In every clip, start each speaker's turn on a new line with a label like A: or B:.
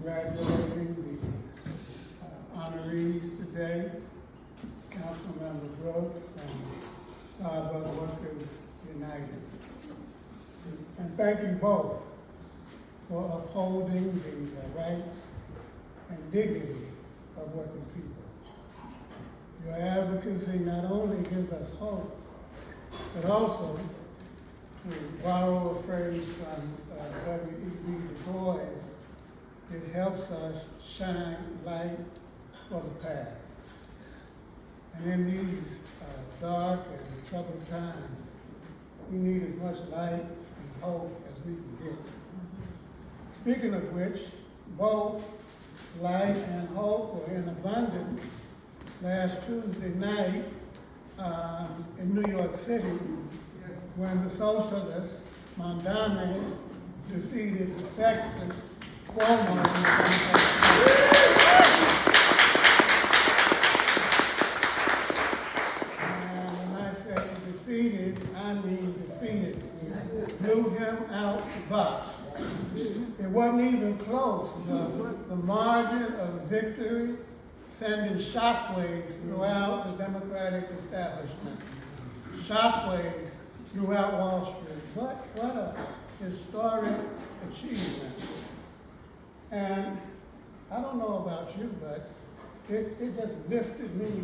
A: congratulating the honorees today, Councilmember Brooks and Starbucks Workers United. And thank you both for upholding the rights and dignity of working people. Your advocacy not only gives us hope, but also, to borrow a phrase from W.E.B. Du Bois, it helps us shine light for the path. And in these dark and troubled times, we need as much light and hope as we can get. Speaking of which, both light and hope were in abundance last Tuesday night in New York City when the socialists, Mondame, defeated the sexist Cuomo. And when I say defeated, I mean defeated. Blew him out the box. It wasn't even close. The margin of victory sending shockwaves throughout the Democratic establishment. Shockwaves throughout Wall Street. What a historic achievement. And I don't know about you, but it just lifted me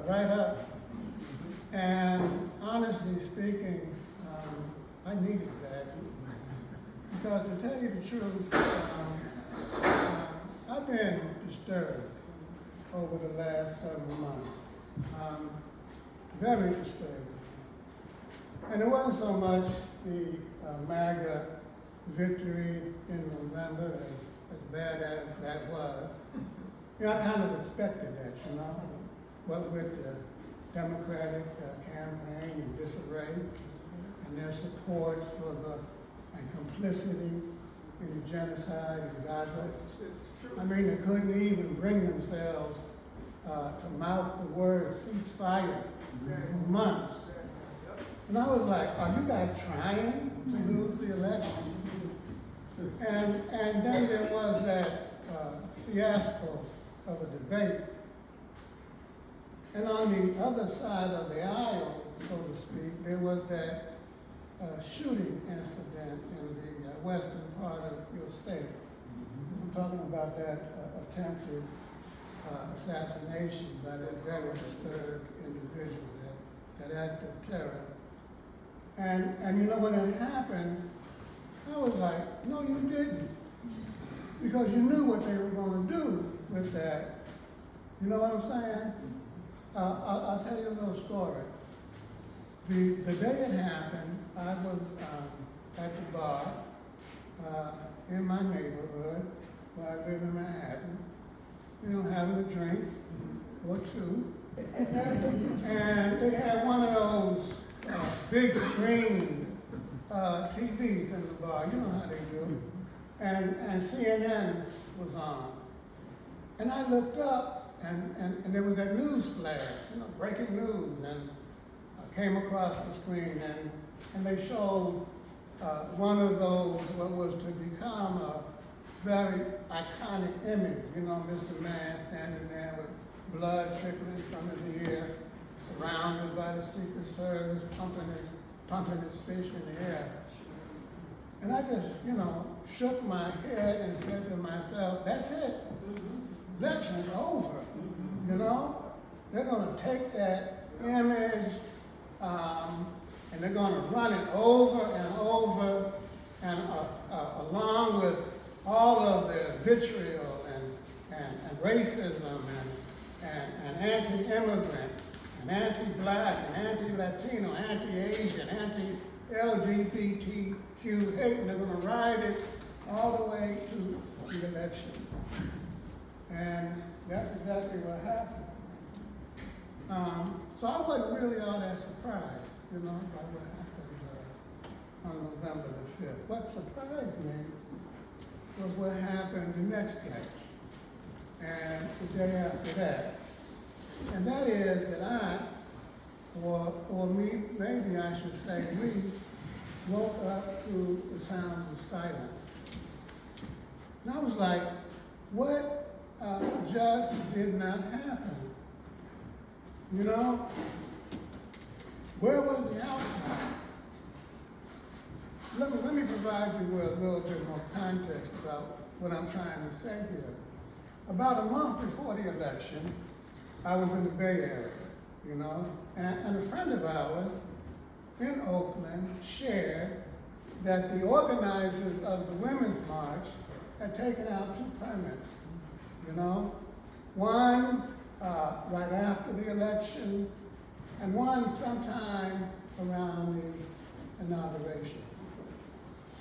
A: right up. And honestly speaking, I needed that. Because to tell you the truth, I've been disturbed over the last several months. Very disturbed. And it wasn't so much the MAGA victory in November, as bad as that was. You know, I kind of expected that, you know, what with the Democratic campaign in disarray and their support for and complicity in the genocide in Gaza. I mean, they couldn't even bring themselves to mouth the word ceasefire for months. And I was like, are you guys trying to lose the election? And then there was that fiasco of a debate. And on the other side of the aisle, so to speak, there was that shooting incident in the western part of your state. I'm talking about that attempted assassination by that very disturbed individual, that act of terror. And you know, when it happened, I was like, no, you didn't. Because you knew what they were going to do with that. You know what I'm saying? I'll tell you a little story. The day it happened, I was at the bar in my neighborhood where I live in Manhattan, you know, having a drink or two. And they had one of those big screen TVs in the bar, you know how they do. And CNN was on. And I looked up and there was that news flash, you know, breaking news. And I came across the screen and they showed one of those, what was to become a very iconic image, you know, Mr. Man standing there with blood trickling from his ear, surrounded by the Secret Service, pumping his fish in the air. And I just, you know, shook my head and said to myself, that's it. Election's over, you know? They're going to take that image and they're going to run it over and over, and along with all of the vitriol and racism and anti-immigrant and anti-black and anti-Latino, anti-Asian, anti-LGBTQ hate, and they're going to ride it all the way to the election. And that's exactly what happened. So I wasn't really all that surprised, you know, by what happened on November the 5th. What surprised me was what happened the next day and the day after that. And that is that I, or me, maybe I should say we, woke up to the sound of silence. And I was like, what just did not happen? You know, where was the outcome? Let me provide you with a little bit more context about what I'm trying to say here. About a month before the election, I was in the Bay Area, you know, and a friend of ours in Oakland shared that the organizers of the Women's March had taken out 2 permits, you know, one right after the election and one sometime around the inauguration.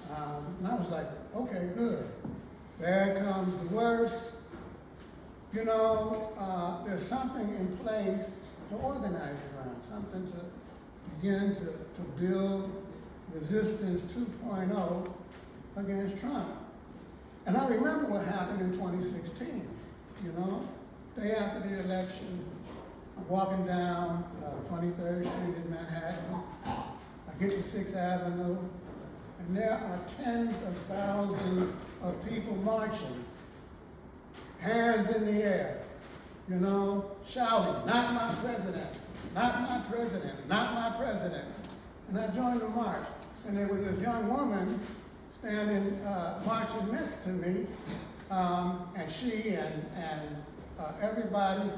A: And I was like, okay, good. There comes the worst. You know, there's something in place to organize around, something to begin to build resistance 2.0 against Trump. And I remember what happened in 2016, you know, day after the election, I'm walking down 23rd Street in Manhattan, I get to 6th Avenue, and there are tens of thousands of people marching, hands in the air, you know, shouting, "Not my president, not my president, not my president." And I joined the march, and there was this young woman standing, marching next to me, and she and everybody,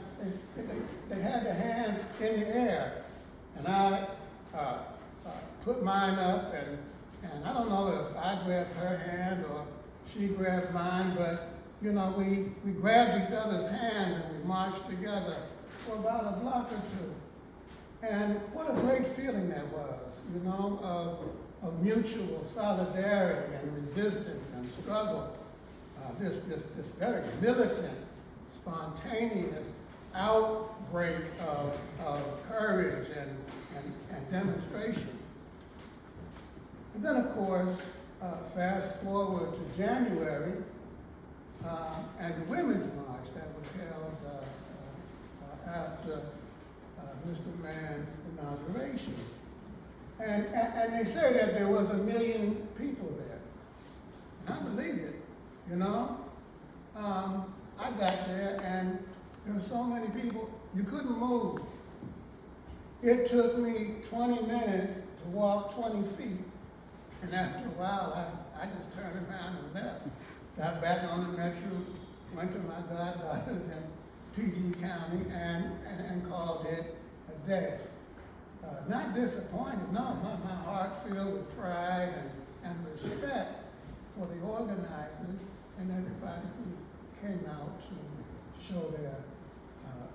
A: they had their hands in the air. And I put mine up, and I don't know if I grabbed her hand or she grabbed mine, but you know, we grabbed each other's hands and we marched together for about a block or 2. And what a great feeling that was, you know, of mutual solidarity and resistance and struggle. This very militant, spontaneous outbreak of courage and demonstration. And then, of course, fast forward to January, and the Women's March that was held after Mr. Mann's inauguration. And they say that there was 1 million people there. And I believe it, you know. I got there and there were so many people, you couldn't move. It took me 20 minutes to walk 20 feet. And after a while, I just turned around and left. Got back on the metro, went to my goddaughters in PG County and called it a day. Not disappointed, no, my heart filled with pride and respect for the organizers and everybody who came out to show their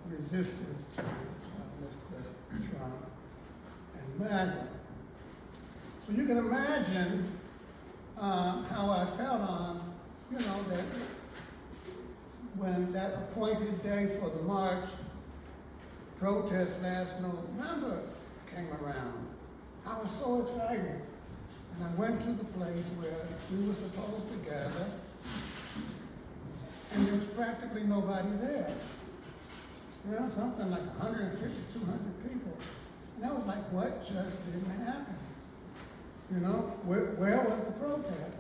A: resistance to Mr. Trump and MAGA. So you can imagine how I felt on, you know, that when that appointed day for the march protest last November came around. I was so excited. And I went to the place where we were supposed to gather, and there was practically nobody there. You know, something like 150, 200 people. And I was like, what just didn't happen? You know, where was the protest?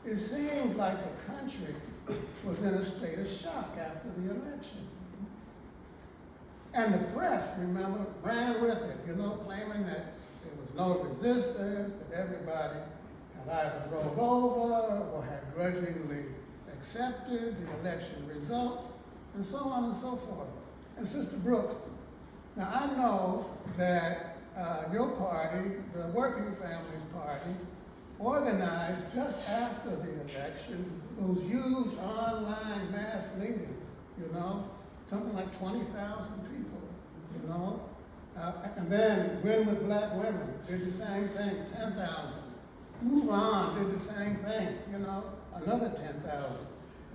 A: It seemed like the country was in a state of shock after the election. And the press, remember, ran with it, you know, claiming that there was no resistance, that everybody had either rolled over or had grudgingly accepted the election results, and so on and so forth. And Sister Brooks, now I know that your party, the Working Families Party, organized just after the election those huge online mass meetings, you know, something like 20,000 people, you know. And then Win with Black Women did the same thing, 10,000. Move On did the same thing, you know, another 10,000.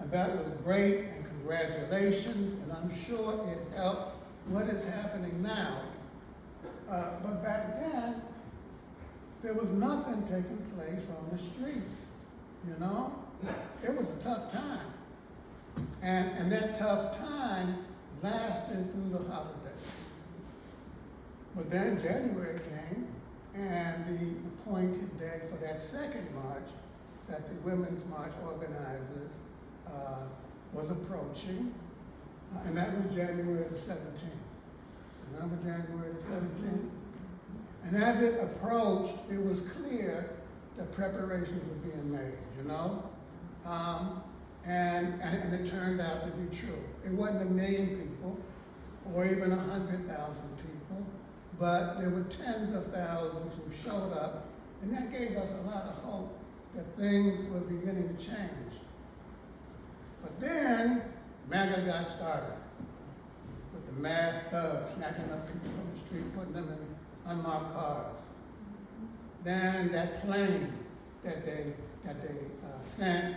A: And that was great, and congratulations, and I'm sure it helped what is happening now. But back then, there was nothing taking place on the streets, you know? It was a tough time. And that tough time lasted through the holidays. But then January came, and the appointed day for that second march that the Women's March organizers was approaching, and that was January the 17th. Remember January the 17th? And as it approached, it was clear that preparations were being made, you know? And it turned out to be true. It wasn't 1 million people or even 100,000 people, but there were tens of thousands who showed up, and that gave us a lot of hope that things were beginning to change. But then MAGA got started with the mass thugs snatching up people from the street, putting them in unmarked cars. Then that plane that they sent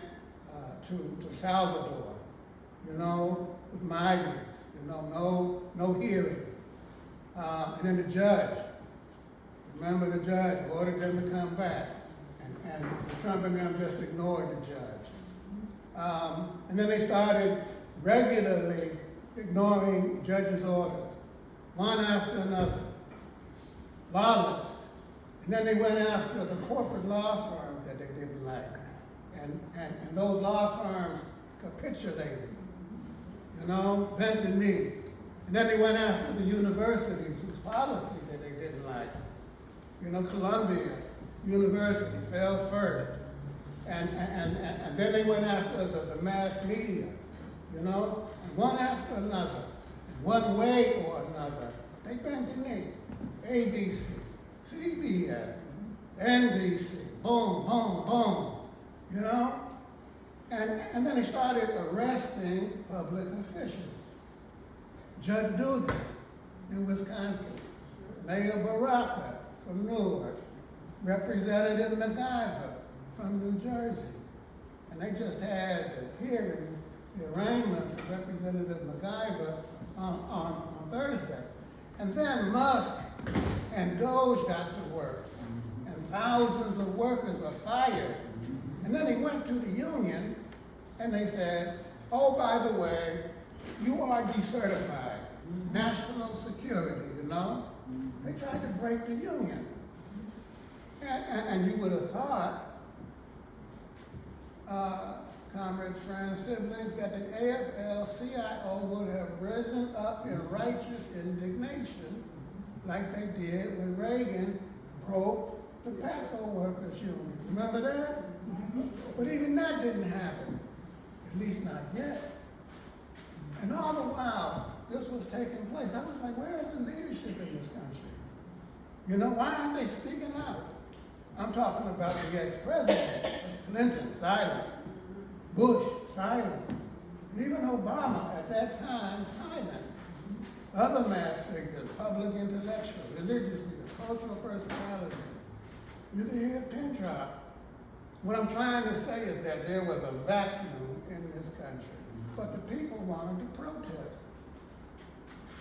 A: to Salvador, you know, with migrants, you know, no hearing. And then the judge, remember the judge ordered them to come back, and Trump and them just ignored the judge. And then they started regularly ignoring judges' orders, one after another, lawless. And then they went after the corporate law firms that they didn't like. And those law firms capitulated, you know, bent the knee. And then they went after the universities whose policy that they didn't like. You know, Columbia University fell first. And then they went after the mass media, you know, and one after another, in one way or another. They bent the knee. ABC, CBS, NBC, boom, boom, boom, you know? And then they started arresting public officials. Judge Dugan in Wisconsin, Mayor Baraka from Newark, Representative MacGyver from New Jersey. And they just had the hearing, the arraignment for Representative MacGyver on Thursday. And then Musk and Doge got to work, and thousands of workers were fired. And then he went to the union, and they said, oh, by the way, you are decertified. National security, you know? They tried to break the union. And you would have thought, comrades, friends, siblings, that the AFL-CIO would have risen up in righteous indignation like they did when Reagan broke the tobacco workers' union. Remember that? But even that didn't happen, at least not yet. And all the while this was taking place, I was like, where is the leadership in this country? You know, why aren't they speaking out? I'm talking about the ex-president, Clinton, silent. Bush, silent. Even Obama at that time, silent. Other mass figures, public intellectuals, religious leaders, cultural personalities. You can hear a pin drop. What I'm trying to say is that there was a vacuum in this country, but the people wanted to protest.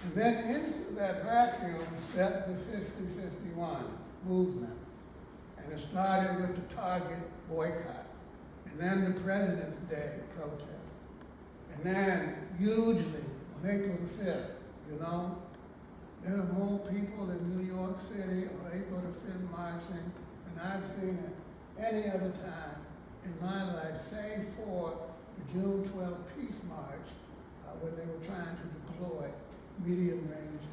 A: And then into that vacuum stepped the 50-51 movement. And it started with the Target boycott. And then the President's Day protest. And then hugely on April the 5th, you know, there were more people in New York City on April the 5th marching than I've seen at any other time in my life, save for the June 12th Peace March, when they were trying to deploy medium-range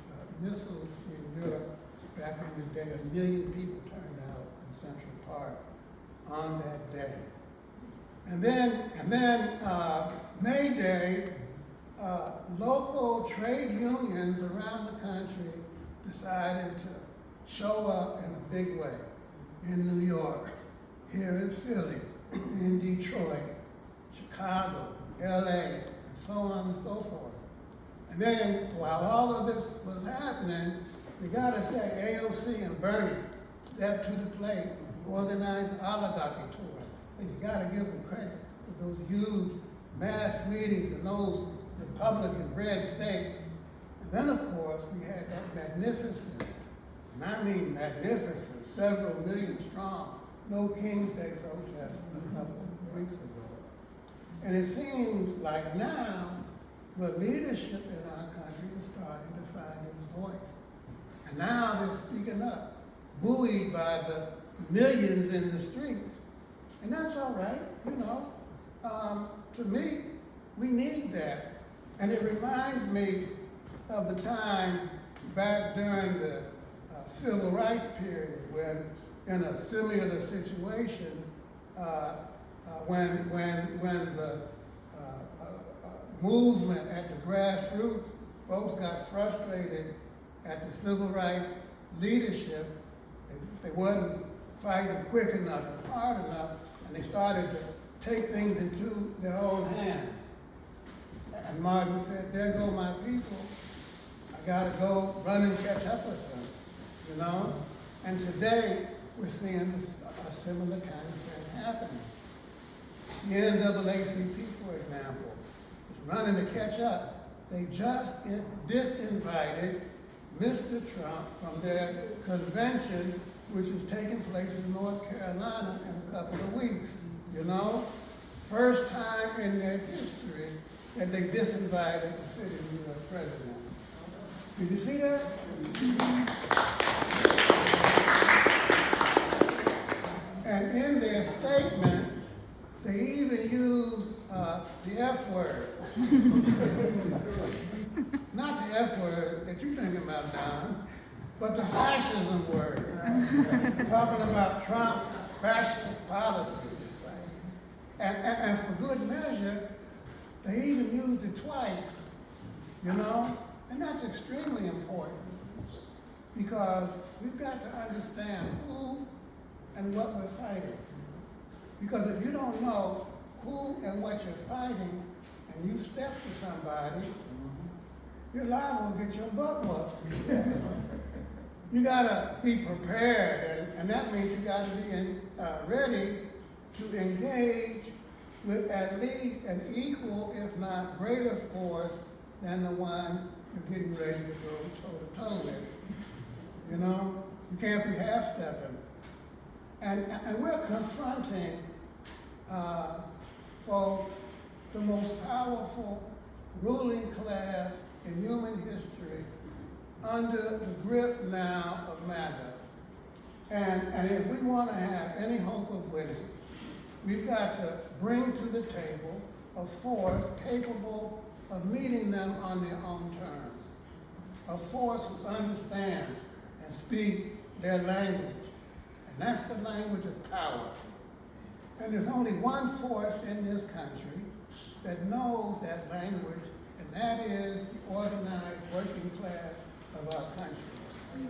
A: missiles in Europe back in the day. 1 million people turned out in Central Park on that day. And then May Day, local trade unions around the country decided to show up in a big way in New York, here in Philly, in Detroit, Chicago, LA, and so on and so forth. And then, while all of this was happening, we gotta say AOC and Bernie stepped to the plate, organized oligarchy tours. And you gotta give them credit for those huge mass meetings in those Republican red states. And then, of course, we had that magnificent, and I mean magnificent, several million strong, No King's Day protest a couple of weeks ago. And it seems like now the leadership in our country is starting to find its voice. And now they're speaking up, buoyed by the millions in the streets. And that's all right, you know. to me, we need that. And it reminds me of the time back during the civil rights period when, in a similar situation, when the movement at the grassroots, folks got frustrated at the civil rights leadership. They wasn't fighting quick enough and hard enough, and they started to take things into their own hands. And Martin said, there go my people. I gotta go run and catch up with them, you know? And today, we're seeing a similar kind of thing happening. The NAACP, for example, is running to catch up. They just disinvited Mr. Trump from their convention, which is taking place in North Carolina in a couple of weeks, you know? First time in their history that they disinvited the sitting U.S. president. Did you see that? And in their statement, they even use the F word. Not the F word that you're thinking about now, but the fascism word. Talking about Trump's fascist policies. And for good measure, they even used it twice, you know? And that's extremely important because we've got to understand who and what we're fighting. Because if you don't know who and what you're fighting and you step to somebody, you're liable to get your butt whooped. You gotta be prepared, and that means you gotta be ready to engage with at least an equal, if not greater force than the one you're getting ready to go toe-to-toe with. You know, you can't be half-stepping. And we're confronting, folks, the most powerful ruling class in human history under the grip now of MAGA. And if we want to have any hope of winning, we've got to bring to the table a force capable of meeting them on their own terms, a force who understands and speaks their language, and that's the language of power. And there's only one force in this country that knows that language, and that is the organized working class of our country.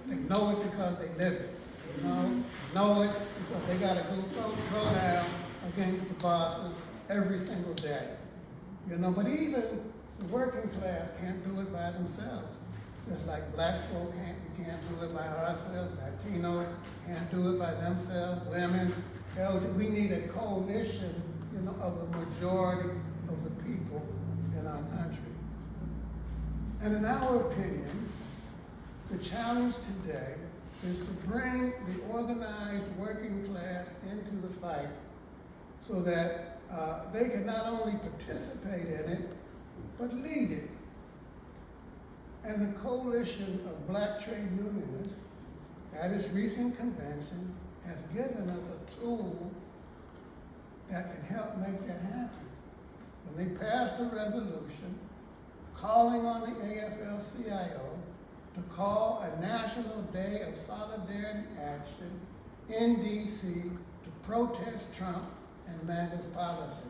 A: They know it because they live it, you know it because they got to go throw down against the bosses every single day, you know. But even the working class can't do it by themselves. Just like black folk we can't do it by ourselves, Latinos can't do it by themselves, women, we need a coalition, you know, of the majority of the people in our country. And in our opinion, the challenge today is to bring the organized working class into the fight so that they can not only participate in it, but lead it. And the coalition of black trade unionists at its recent convention has given us a tool that can help make that happen. When they passed a resolution calling on the AFL-CIO to call a National Day of Solidarity Action in DC to protest Trump and MAGA's policy.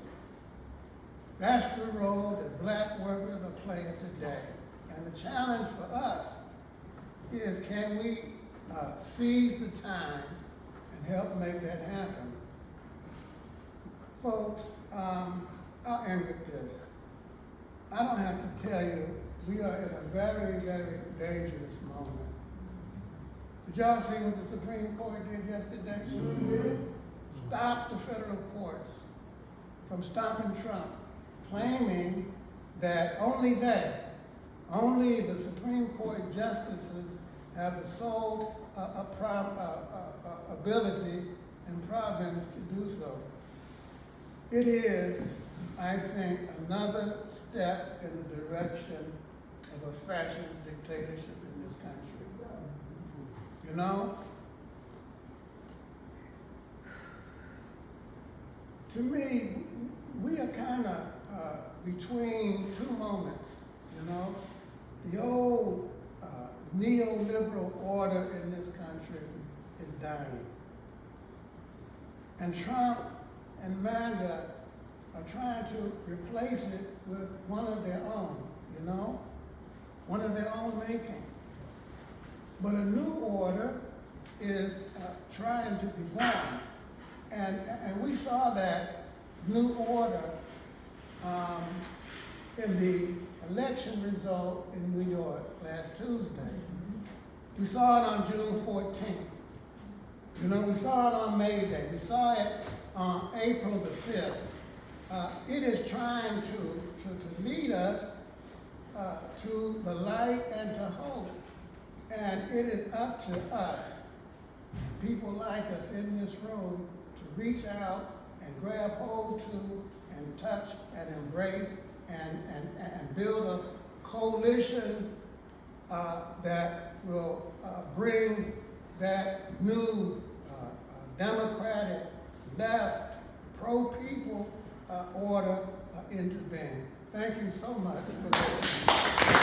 A: That's the role that black workers are playing today. And the challenge for us is, can we seize the time and help make that happen? Folks, I'll end with this. I don't have to tell you, we are in a very, very dangerous moment. Did y'all see what the Supreme Court did yesterday? Mm-hmm. Stopped the federal courts from stopping Trump, claiming that only the Supreme Court justices have the sole ability and province to do so. It is, I think, another step in the direction of a fascist dictatorship in this country. You know? To me, we are kind of between two moments, you know. The old neoliberal order in this country is dying. And Trump and MAGA are trying to replace it with one of their own, you know, one of their own making. But a new order is trying to be born. And we saw that new order in the election result in New York last Tuesday. We saw it on June 14th. You know, we saw it on May Day. We saw it on April the 5th. It is trying to lead us to the light and to hope. And it is up to us, people like us in this room, to reach out and grab hold to and touch and embrace and build a coalition that will bring that new democratic, left, pro-people order into being. Thank you so much for listening.